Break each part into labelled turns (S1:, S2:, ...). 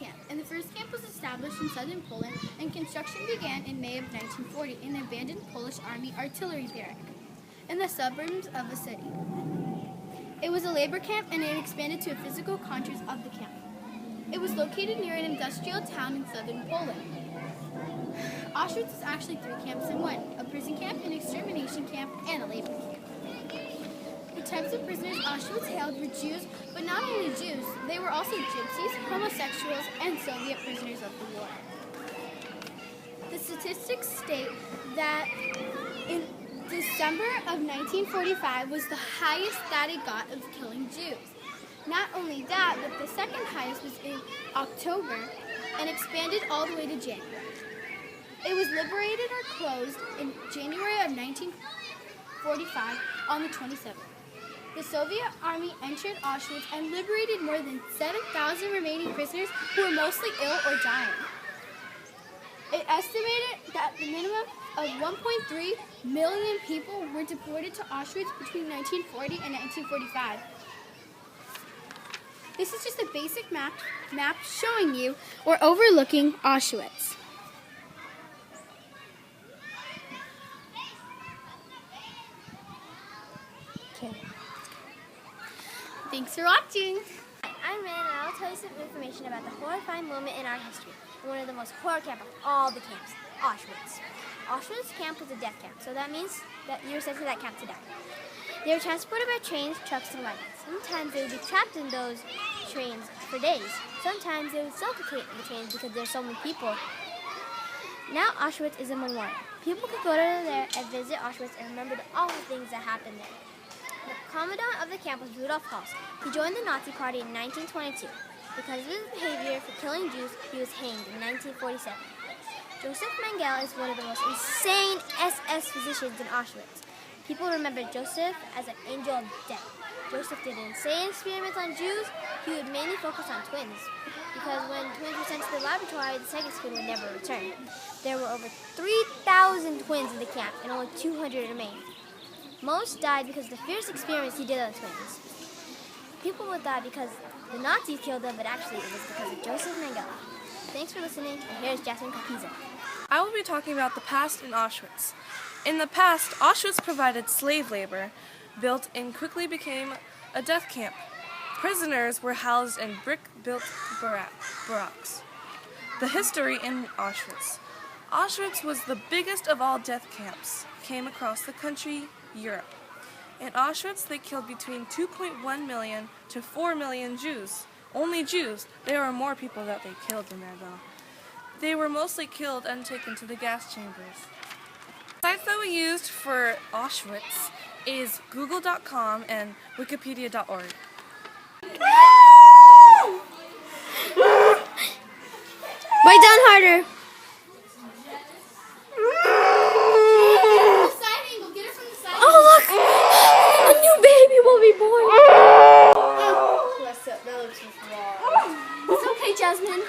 S1: camp, and the first camp was established in southern Poland, and construction began in May of 1940 in an abandoned Polish Army artillery barrack in the suburbs of the city. It was a labor camp, and it expanded to physical contours of the camp. It was located near an industrial town in southern Poland. Auschwitz is actually 3 camps in one: a prison camp, an extermination camp, and a labor camp. The types of prisoners Auschwitz held were Jews, but not only Jews, they were also gypsies, homosexuals, and Soviet prisoners of the war. The statistics state that in December of 1945 was the highest that it got of killing Jews. Not only that, but the second highest was in October and expanded all the way to January. It was liberated or closed in January of 1945 on the 27th. The Soviet army entered Auschwitz and liberated more than 7,000 remaining prisoners who were mostly ill or dying. It estimated that the minimum of 1.3 million people were deported to Auschwitz between 1940 and 1945. This is just a basic map showing you or overlooking Auschwitz. Okay. Thanks for watching.
S2: I'm Raelyn, and I'll tell you some information about the horrifying moment in our history, and one of the most horror camps of all the camps, Auschwitz. Auschwitz camp was a death camp, so that means that you were sent to that camp to die. They were transported by trains, trucks, and wagons. Sometimes they would be trapped in those trains for days. Sometimes they would suffocate in the trains because there's so many people. Now Auschwitz is a memorial. People could go there and visit Auschwitz and remember the awful things that happened there. The commandant of the camp was Rudolf Hess. He joined the Nazi Party in 1922. Because of his behavior for killing Jews, he was hanged in 1947. Joseph Mengele is one of the most insane SS physicians in Auschwitz. People remember Joseph as an angel of death. Joseph did insane experiments on Jews. He would mainly focus on twins, because when twins were sent to the laboratory, the second twin would never return. There were over 3,000 twins in the camp, and only 200 remained. Most died because of the fierce experiments he did on twins. People would die because the Nazis killed them, but actually it was because of Joseph Mengele. Thanks for listening, and here's Jazmyn.
S3: I will be talking about the past in Auschwitz. In the past, Auschwitz provided slave labor, built and quickly became a death camp. Prisoners were housed in brick-built barracks. The history in Auschwitz. Auschwitz was the biggest of all death camps, came across the country, Europe. In Auschwitz, they killed between 2.1 million to 4 million Jews. Only Jews. There were more people that they killed in there, though. They were mostly killed and taken to the gas chambers. The sites that we used for Auschwitz is google.com and wikipedia.org.
S2: Bite down harder. Oh, look! A new baby will be born. It's okay, Jazmyn.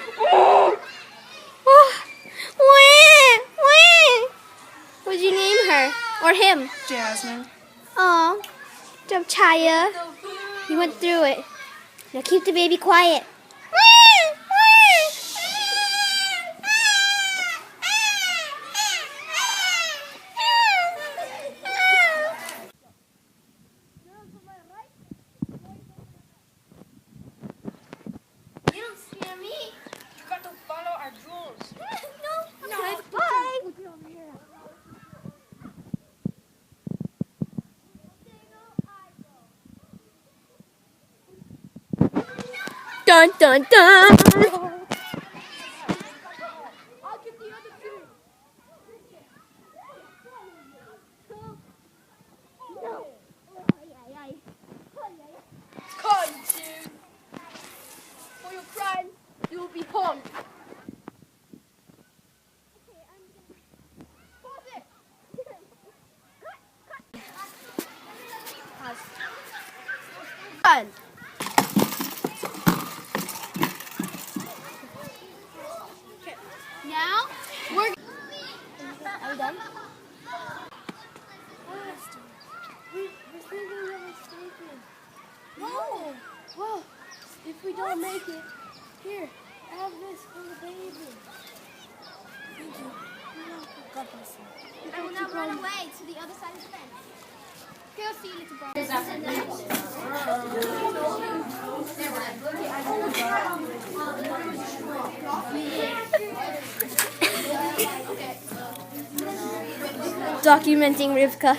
S2: What'd you name her? Or him?
S3: Jazmyn.
S2: Aw, job, Chaya. You went through it. Now keep the baby quiet. You don't scare me.
S3: You got to follow our rules.
S2: No. Bye. Dun dun dun!
S1: I'll get the other two. Cry, dude. For your crime, you will be hung. Done. Now we're. Are we done? No. Well, if we don't make it, here.
S2: have this for the baby.
S3: Thank you. God bless you.
S2: I will now run away to the other side of the fence.
S1: Okay, I'll see you, little brother.
S2: Documenting Rivka.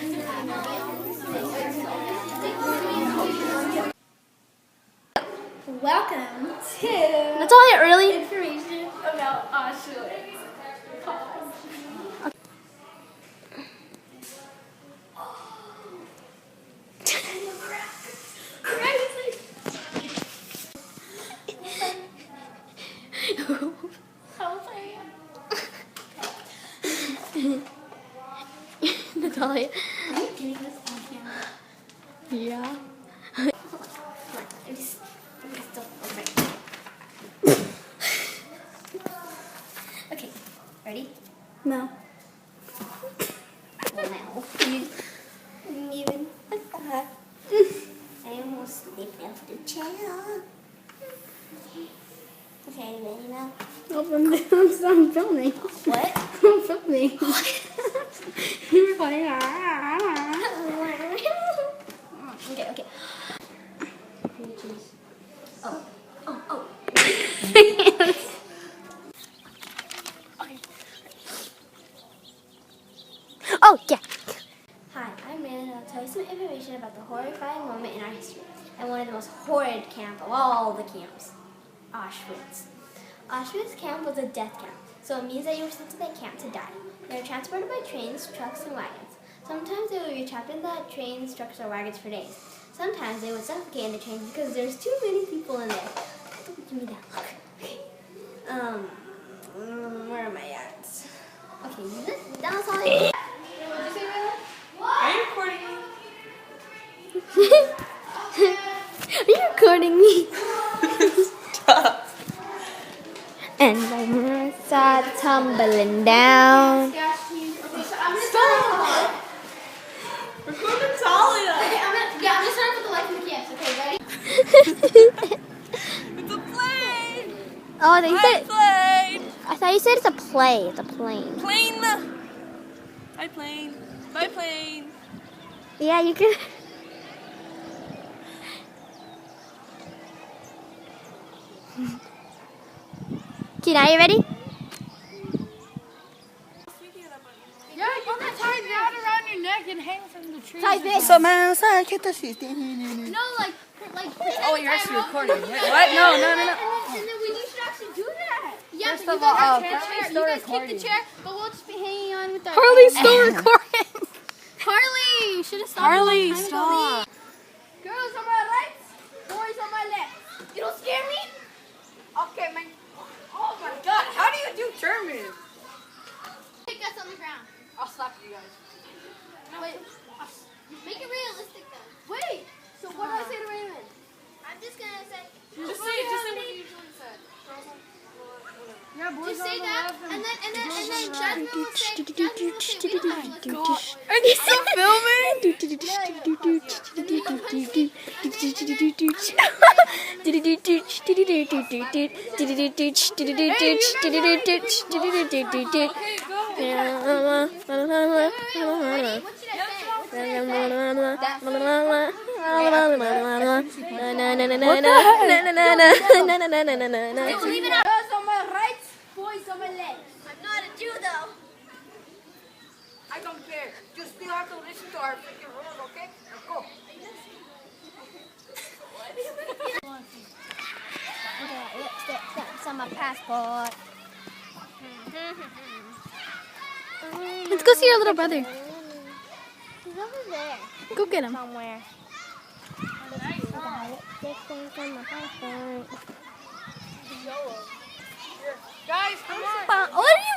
S1: Welcome to
S2: Natalia, really?
S1: information about Auschwitz.
S2: Natalia.
S1: Are you doing this on camera?
S2: Yeah.
S1: Okay, ready?
S2: No.
S1: Well, now. Even I almost slipped off the chair. Okay, ready now?
S2: I'm filming.
S1: What?
S2: I'm filming. You're funny.
S1: Okay, okay. Oh.
S2: Oh, yeah.
S1: Hi, I'm Raelyn, and I'll tell you some information about the horrifying moment in our history and one of the most horrid camps of all the camps, Auschwitz. Auschwitz camp was a death camp, so it means that you were sent to that camp to die. They were transported by trains, trucks, and wagons. Sometimes they would be trapped in the trains, trucks, or wagons for days. Sometimes they would suffocate in the trains because there's too many people in there. Don't give me that look. Where am I at? Okay, that's all I need.
S3: Are you recording me?
S2: Are you recording me?
S3: Stop.
S2: And I start tumbling down.
S3: Stop. Record Natalia.
S1: I'm just trying to put the lights in the camps. Okay, ready?
S3: It's a plane.
S2: Oh, they said.
S3: Plane.
S2: I thought you said it's a play. It's a plane.
S3: Plane. Hi, plane. Bye, plane.
S2: Yeah, you can. Okay, now you ready?
S1: Yeah, you can tie that around your neck and hang from the tree.
S2: Tie this.
S1: No, like.
S3: Oh, you're actually recording. What? No.
S1: And then we should actually do that. Yeah,
S3: First
S1: but
S3: of
S1: you guys
S3: all,
S1: have
S3: Harley's
S1: chair.
S3: still
S1: You guys kick
S3: recording.
S1: the chair, but we'll just be hanging on with our.
S2: Harley's still recording.
S1: Harley, you should have stopped.
S3: Harley,
S1: a long time ago.
S3: stop.
S1: Girls on my right, boys on my left. You don't scare me?
S3: Okay, man. Oh my God! How do you do German?
S1: Kick us on the ground.
S3: I'll slap you guys.
S1: No, wait. Make it realistic though. Wait. So what do I say to Raymond? I'm just gonna say.
S3: Just say what you usually said.
S1: Yeah, boys just say that, and then Jazmyn will say, we don't have to.
S3: Are you still filming?
S1: Leave it up. Girls on my right, boys on my left. I'm not a Jew though.
S3: I don't care. You still have to listen to our freaking rules, okay? Now go.
S2: That's on my passport. Let's go see your little brother. He's over there.
S1: Go get him.
S2: Somewhere. Lipstick on my passport.
S3: Guys, come on.
S2: What are you